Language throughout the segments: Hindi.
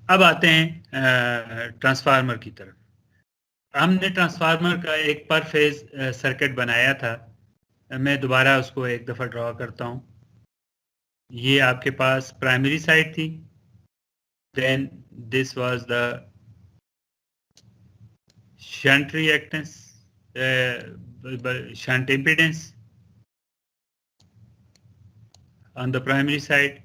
अब आते हैं ट्रांसफार्मर की तरफ। हमने ट्रांसफार्मर का एक पर फेज सर्किट बनाया था। मैं दोबारा उसको एक दफ़ा ड्रॉ करता हूँ। ये आपके पास प्राइमरी साइड थी, then this was the shunt reactance, shunt impedance on the primary side.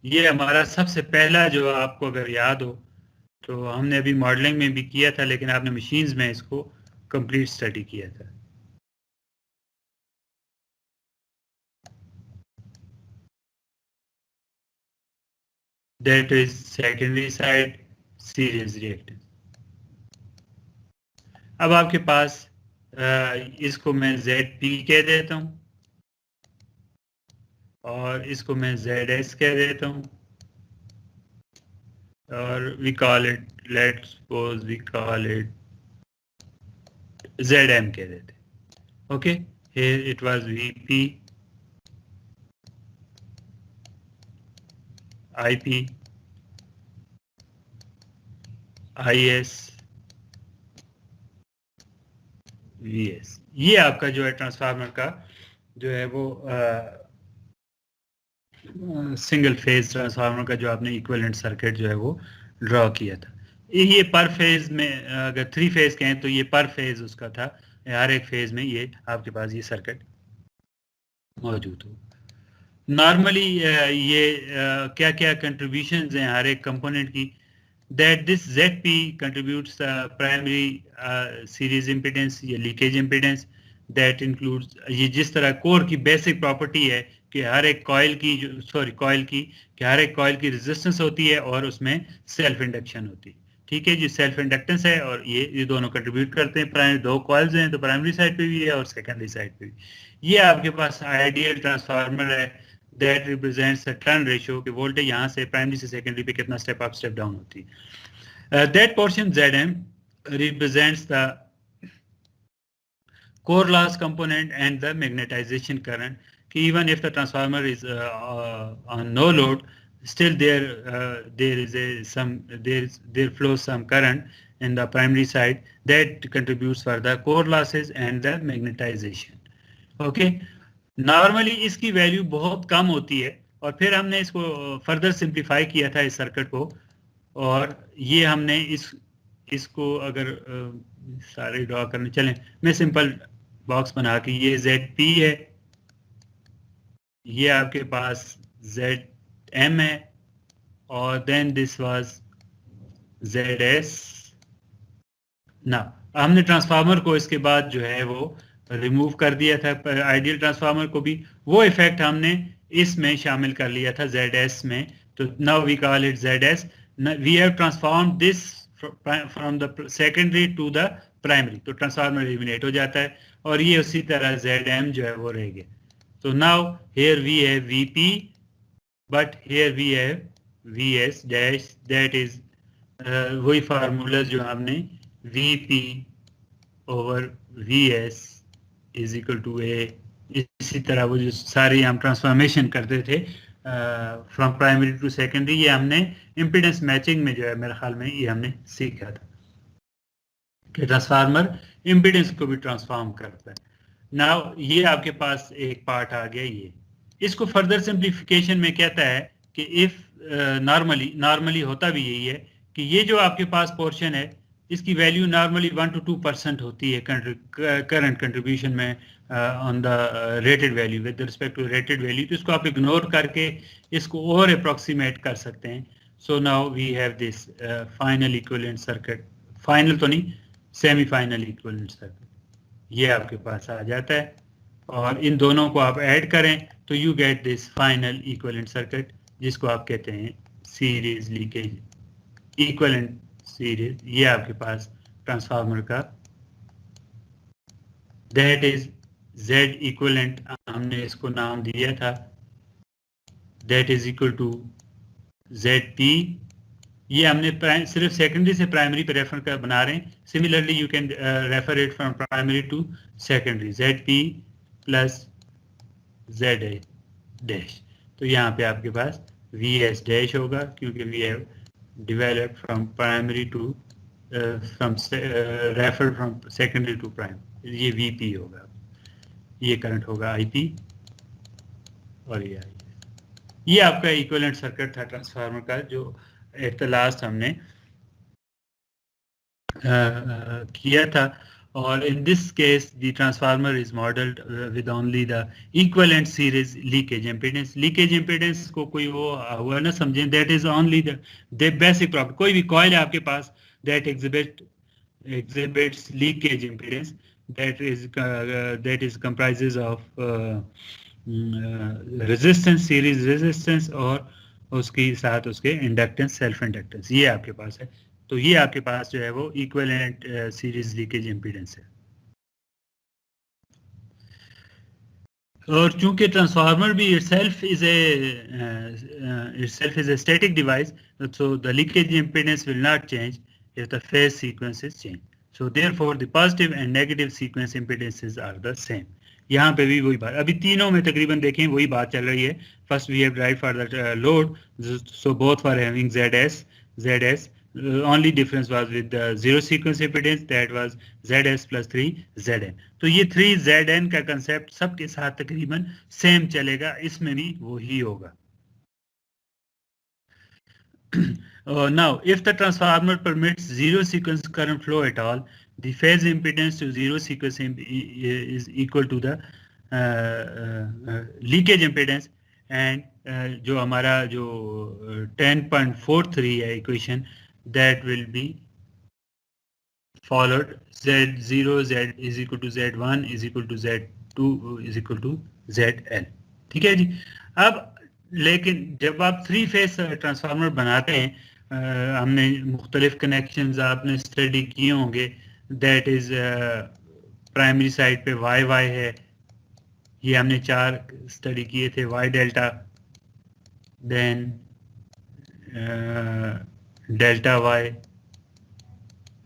ये हमारा सबसे पहला, जो आपको अगर याद हो तो हमने अभी मॉडलिंग में भी किया था, लेकिन आपने मशीन्स में इसको कंप्लीट स्टडी किया था। That is secondary side series reactance. अब आपके पास इसको मैं ZP कह देता हूँ और इसको मैं ZS कह देता हूँ, और we call it, let's suppose we call it ZM कह देते हैं। Okay, here it was VP, IP, IS, VS। ये आपका जो है ट्रांसफार्मर का जो है वो सिंगल फेज ट्रांसफार्मर का जो आपने इक्विवेलेंट सर्किट जो है वो ड्रॉ किया था। ये पर फेज में, अगर 3 फेज कहें तो ये पर फेज उसका था, हर एक फेज में ये आपके पास ये सर्किट मौजूद हो। नॉर्मली ये क्या क्या कंट्रीब्यूशंस हैं हर एक कंपोनेंट की, that this ZP contributes primary series impedance या लीकेज इम्पीडेंस, दैट इंक्लूड्स, ये जिस तरह कोर की बेसिक प्रॉपर्टी है कि हर एक कॉइल की, जो कॉइल की, कि हर एक कॉइल की रेजिस्टेंस होती है और उसमें सेल्फ इंडक्शन होती है। ठीक है जी, सेल्फ इंडक्टेंस है, और ये दोनों कंट्रीब्यूट करते हैं। प्राइमरी दो कॉइल्स हैं, तो प्राइमरी साइड पे भी है और सेकेंडरी साइड पे भी। ये आपके पास आइडियल ट्रांसफार्मर है, दैट रिप्रेजेंट्स टर्न रेशियो, कि वोल्टेज यहाँ से प्राइमरी से सेकेंडरी पे कितना स्टेप अप स्टेप डाउन होती है। That portion ZM represents the core loss component and the magnetization current, even if the transformer is on no load, still there is there flows some current in the primary side that contributes for the core losses and the magnetization. Okay, normally इसकी वैल्यू बहुत कम होती है, और फिर हमने इसको फर्दर सिंप्लीफाई किया था इस सर्किट को, और ये हमने इसको अगर सारे ड्रॉ करने चलें, मैं सिंपल बॉक्स बना के, ये ZP है, ये आपके पास ZM है, और देन दिस वाज ZS ना। हमने ट्रांसफार्मर को इसके बाद जो है वो रिमूव कर दिया था, आइडियल ट्रांसफार्मर को भी वो इफेक्ट हमने इसमें शामिल कर लिया था ZS में। तो now we call it ZS, we have transform this from the secondary to the primary, तो ट्रांसफार्मर एलिमिनेट हो जाता है, और ये उसी तरह ZM जो है वो रह गया। तो now here we have VP, but here we have VS dash, that is वही फार्मूला जो हमने VP over VS is equal to A। इसी तरह वो जो सारी हम ट्रांसफॉर्मेशन करते थे फ्रॉम प्राइमरी टू सेकेंडरी, ये हमने इम्पीडेंस मैचिंग में जो है मेरे ख्याल में ये हमने सीखा था कि ट्रांसफार्मर इम्पीडेंस को भी ट्रांसफॉर्म करता है। नाउ ये आपके पास एक पार्ट आ गया। ये इसको फर्दर सिंप्लीफिकेशन में कहता है कि इफ नॉर्मली होता भी यही है कि ये जो आपके पास पोर्शन है, इसकी वैल्यू नॉर्मली 1 to 2% होती है करंट कंट्रीब्यूशन में on the rated value, with respect to rated value. तो इसको आप इग्नोर करके इसको और अप्रोक्सीमेट कर सकते हैं। So now we have this final equivalent circuit, final तो नहीं, सेमीफाइनल इक्विवेलेंट सर्किट, ये आपके पास आ जाता है, और इन दोनों को आप ऐड करें तो you get this final equivalent circuit, जिसको आप कहते हैं सीरीज लीकेज इक्विवेलेंट सीरीज। ये आपके पास ट्रांसफार्मर का दैट इज Z इक्विवेलेंट, हमने इसको नाम दिया था, that is equal to ZP। ये हमने सिर्फ सेकेंडरी से प्राइमरी पे रेफर कर बना रहे हैं। Similarly you can refer it from primary to secondary, ZP plus ZA dash. तो यहाँ पे आपके पास VS डैश होगा, क्योंकि we have developed from primary to referred from secondary to prime, ये VP होगा, ये करंट होगा IP और ये आपका इक्विवेलेंट सर्किट था ट्रांसफार्मर का जो एट द लास्ट हमने किया था. और in this case the transformer is modeled with only the equivalent series leakage impedance. Leakage impedance को कोई वो हुआ ना समझें, that is only the basic property. कोई भी coil है आपके पास that exhibits leakage impedance, that is comprises of resistance, series resistance और उसके साथ उसके इंडक्टेंस, सेल्फ इंडक्टेंस, ये आपके पास है. तो ये आपके पास जो है वो इक्विवेलेंट सीरीज लीकेज इम्पीडेंस है. और चूंकि ट्रांसफार्मर भी itself is a static device, so the leakage impedance will not change if the phase sequences change. So therefore the positive and negative sequence impedances are the same. यहाँ पे भी वही बात, अभी तीनों में तकरीबन देखें वही बात चल रही है. First we have derived for the load, so both were having ZS. Only difference was with the zero sequence impedance, that was ZS plus 3ZN. तो ये 3ZN का कंसेप्ट सबके साथ तकरीबन सेम चलेगा, इसमें भी वही होगा. Now, if the transformer permits zero sequence current flow at all, the phase impedance to zero sequence is equal to the leakage impedance, and जो हमारा जो 10.43 है equation, that will be followed. Z0 Z is equal to Z1 is equal to Z2 is equal to ZL. ठीक है जी. अब लेकिन जब आप 3 फेज ट्रांसफार्मर बनाते हैं, हमने मुख्तलिफ कनेक्शंस आपने स्टडी किए होंगे. दैट इज प्राइमरी साइड पे YY है, ये हमने 4 स्टडी किए थे, Y delta, then delta Y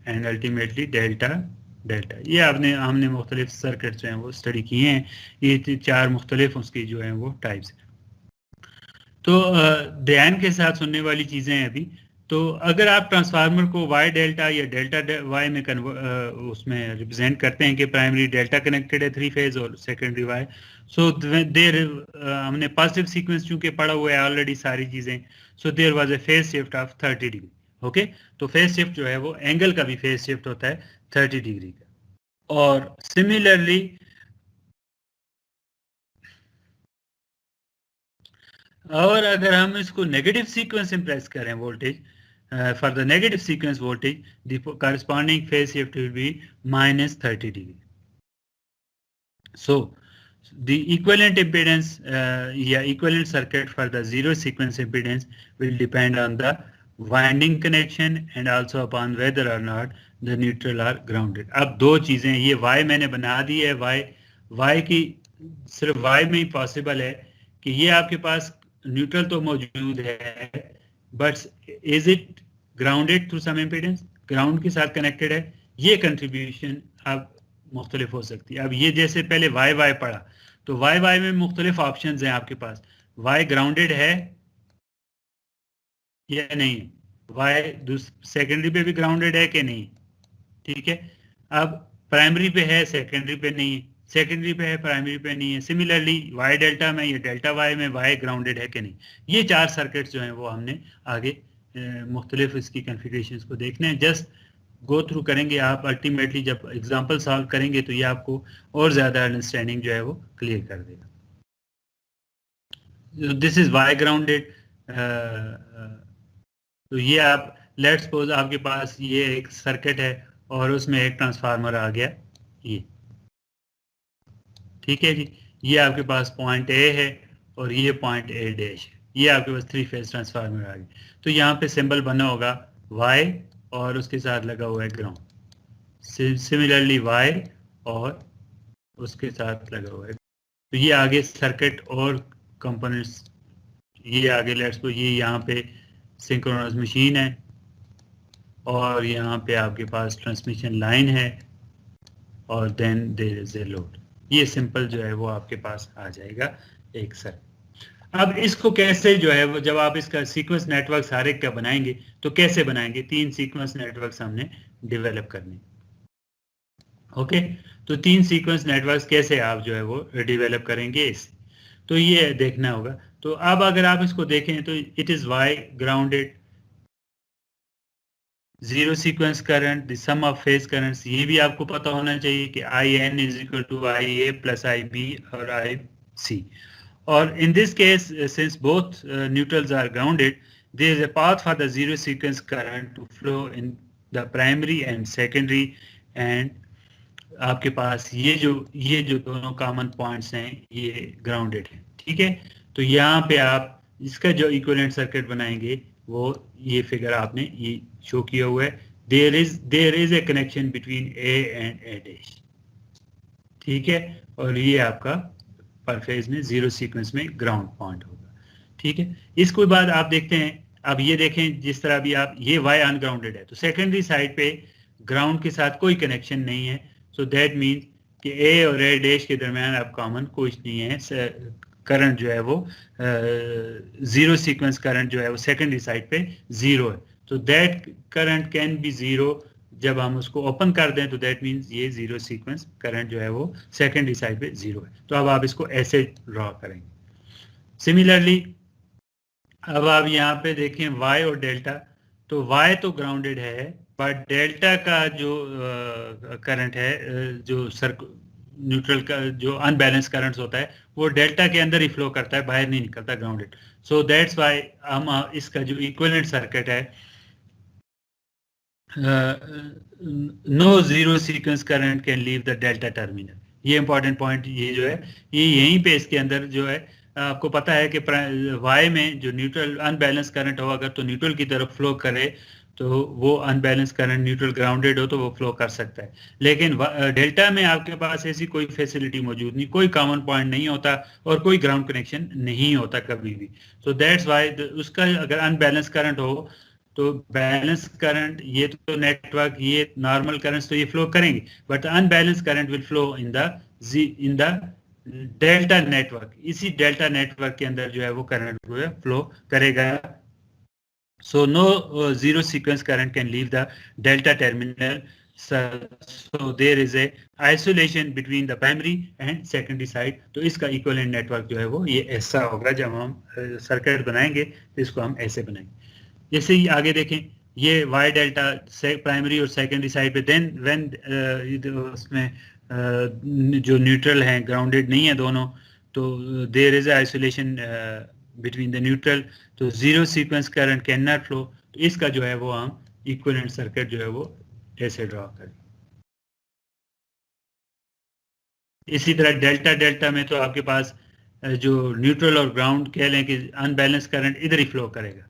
and ultimately delta. ये हमने मुख्तलिफ सर्किट जो हैं वो स्टडी किए हैं. ये 4 मुख्तलिफ उसकी जो हैं वो टाइप्स. तो ध्यान के साथ सुनने वाली चीज़ें हैं अभी. तो अगर आप ट्रांसफार्मर को Y डेल्टा या डेल्टा Y में उसमें रिप्रेजेंट करते हैं कि प्राइमरी डेल्टा कनेक्टेड है 3 फेज और सेकेंडरी Y, सो देर हमने पॉजिटिव सीक्वेंस चूंकि पढ़ा हुआ है ऑलरेडी सारी चीज़ें, so there was a phase shift of 30 degree. Okay, तो फेज शिफ्ट जो है वो एंगल का भी फेज शिफ्ट होता है 30 डिग्री का. और सिमिलरली और अगर हम इसको नेगेटिव सीक्वेंस इंप्रेस करें voltage, for the negative sequence voltage, the corresponding phase shift will be minus 30 degree. So the equivalent impedance, equivalent circuit for the zero sequence impedance will depend on the winding connection and also upon whether or not the neutral are grounded. अब दो चीजें, ये Y मैंने बना दी है, Y की सिर्फ Y में ही पॉसिबल है कि ये आपके पास न्यूट्रल तो मौजूद है, but is it grounded through some impedance, ground के साथ कनेक्टेड है. ये कंट्रीब्यूशन अब मुख्तलिफ हो सकती है. अब ये जैसे पहले Y पढ़ा, तो Y में मुख्तलिफ ऑप्शंस हैं आपके पास. Y ग्राउंडेड है या नहीं, Y सेकेंडरी पे भी ग्राउंडेड है कि नहीं. ठीक है, अब प्राइमरी पे है, सेकेंडरी पे नहीं है, सेकेंडरी पे है, प्राइमरी पे नहीं है. सिमिलरली Y डेल्टा में या डेल्टा Y में Y ग्राउंडेड है कि नहीं. ये 4 सर्किट्स जो हैं वो हमने आगे मुख्तलिफ इसकी कॉन्फ़िगरेशंस को देखने हैं. जस्ट गो थ्रू करेंगे आप, अल्टीमेटली जब एग्जांपल सॉल्व करेंगे तो ये आपको और ज़्यादा अंडरस्टैंडिंग जो है वो क्लियर कर देगा. This is Y grounded. तो ये आप लेट्स सपोज आपके पास ये एक सर्किट है और उसमें एक ट्रांसफार्मर आ गया ये. ठीक है जी, ये आपके पास पॉइंट A है और ये पॉइंट A डैश है. ये आपके पास 3 फेज ट्रांसफार्मर आ गया. तो यहाँ पे सिंबल बना होगा Y और उसके साथ लगा हुआ है ग्राउंड. सिमिलरली Y और उसके साथ लगा हुआ है. तो ये आगे सर्किट और कंपोनेंट्स, ये आगे लेट्स को ये यहाँ पे सिंक्रोनस मशीन है और यहाँ पे आपके पास ट्रांसमिशन लाइन है और then there is a load. ये सिंपल जो है वो आपके पास आ जाएगा एक सर. अब इसको कैसे जो है वो, जब आप इसका सीक्वेंस नेटवर्क हर एक का बनाएंगे तो कैसे बनाएंगे, 3 सीक्वेंस नेटवर्क हमने डेवलप करने। ओके, तो 3 सीक्वेंस नेटवर्क कैसे आप जो है वो डेवलप करेंगे इस, तो ये देखना होगा। तो अब अगर आप इसको देखें तो it is Y grounded, zero sequence current, the sum of phase currents, ये भी आपको पता होना चाहिए कि I N is equal to I A plus I B और I C. Or in this case, since both neutrals are grounded, there is a path for the zero sequence current to flow in the primary and secondary, and आपके पास ये जो दोनों कॉमन पॉइंट्स हैं ये ग्राउंडेड है, ठीक है। तो यहाँ पे आप इसका जो इक्विवेलेंट सर्किट बनाएंगे वो ये फिगर आपने ये शो किया हुआ है, there is a connection between A and A dash, ठीक है, और ये आपका पर फेज में जीरो सीक्वेंस में ग्राउंड पॉइंट होगा, ठीक है। इसके बाद आप देखते हैं, अब ये देखें जिस तरह भी आप, ये वाई अनग्राउंडेड है तो सेकेंडरी साइड पे ग्राउंड के साथ कोई कनेक्शन नहीं है, सो दैट मीन्स कि ए और ए डैश के दरमियान अब कॉमन कुछ नहीं है, करंट जो है वो जीरो सीक्वेंस करंट जो है वो सेकेंडरी साइड पे जीरो है, तो that current can be zero, जब हम उसको ओपन कर दें तो दैट मीन्स ये जीरो सीक्वेंस करंट जो है वो सेकेंडरी साइड पे जीरो है। तो अब आप इसको ऐसे ड्रॉ करेंगे। सिमिलरली अब आप यहाँ पे देखें वाई और डेल्टा, तो वाई तो ग्राउंडेड है बट डेल्टा का जो करंट है, जो न्यूट्रल का जो अनबैलेंस करंट्स होता है वो डेल्टा के अंदर ही फ्लो करता है, बाहर नहीं निकलता, ग्राउंडेड। सो दैट्स वाई हम इसका जो इक्विवेलेंट सर्किट है, no zero sequence current can leave the delta terminal. ये इंपॉर्टेंट पॉइंट ये जो है ये यहीं पे इसके अंदर जो है आपको पता है कि वाई में जो न्यूट्रल अनबैलेंस करंट हो अगर तो न्यूट्रल की तरफ फ्लो करे तो वो अनबैलेंस करंट न्यूट्रल ग्राउंडेड हो तो वो फ्लो कर सकता है, लेकिन डेल्टा में आपके पास ऐसी कोई फैसिलिटी मौजूद नहीं, कोई कॉमन पॉइंट नहीं होता और कोई ग्राउंड कनेक्शन नहीं होता कभी भी। सो दैट्स वाई उसका अगर अनबैलेंस करंट हो तो बैलेंस करंट, ये तो नेटवर्क ये नॉर्मल करंट्स तो ये फ्लो करेंगे but unbalance current will flow in the delta network, इसी डेल्टा नेटवर्क के अंदर जो है वो करंट जो है फ्लो करेगा। So no zero sequence current can leave the delta terminal, so there is a isolation between the primary and secondary side। तो इसका इक्विवेलेंट नेटवर्क जो है वो ये ऐसा होगा, जब हम सर्किट बनाएंगे तो इसको हम ऐसे बनाएंगे। जैसे ही आगे देखें ये वाई डेल्टा प्राइमरी और सेकेंडरी साइड पे, देन व्हेन उसमें जो न्यूट्रल हैं ग्राउंडेड नहीं है दोनों, तो there is isolation between the neutral, तो zero sequence current can not flow. तो इसका जो है वो हम इक्विवेलेंट सर्किट जो है वो ऐसे ड्रॉ करें। इसी तरह डेल्टा डेल्टा में तो आपके पास जो न्यूट्रल और ग्राउंड कह लें कि अनबैलेंस करंट इधर ही फ्लो करेगा,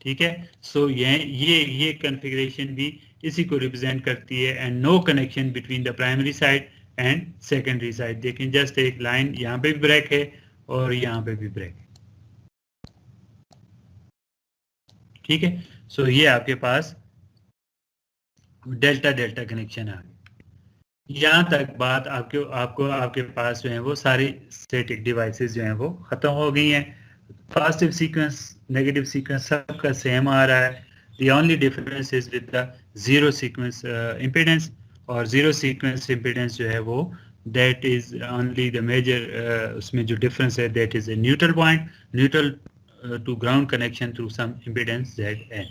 ठीक है। सो ये कॉन्फ़िगरेशन भी इसी को रिप्रेजेंट करती है, and no connection between the primary side and secondary side. देखें जस्ट एक लाइन यहाँ पे भी ब्रेक है और यहाँ पे भी ब्रेक है, ठीक है। सो ये आपके पास डेल्टा डेल्टा कनेक्शन आ गया। यहाँ तक बात आपके पास जो है वो सारी स्टैटिक डिवाइसेस जो हैं वो खत्म हो गई हैं। पॉजिटिव सीक्वेंस नेगेटिव सीक्वेंस सबका सेम आ रहा है, the only difference is with the zero sequence impedance, और जीरो सीक्वेंस इम्पीडेंस जो है वो that is only the major, उसमें जो डिफरेंस है that is a neutral point, neutral to ground connection through some impedance ZN।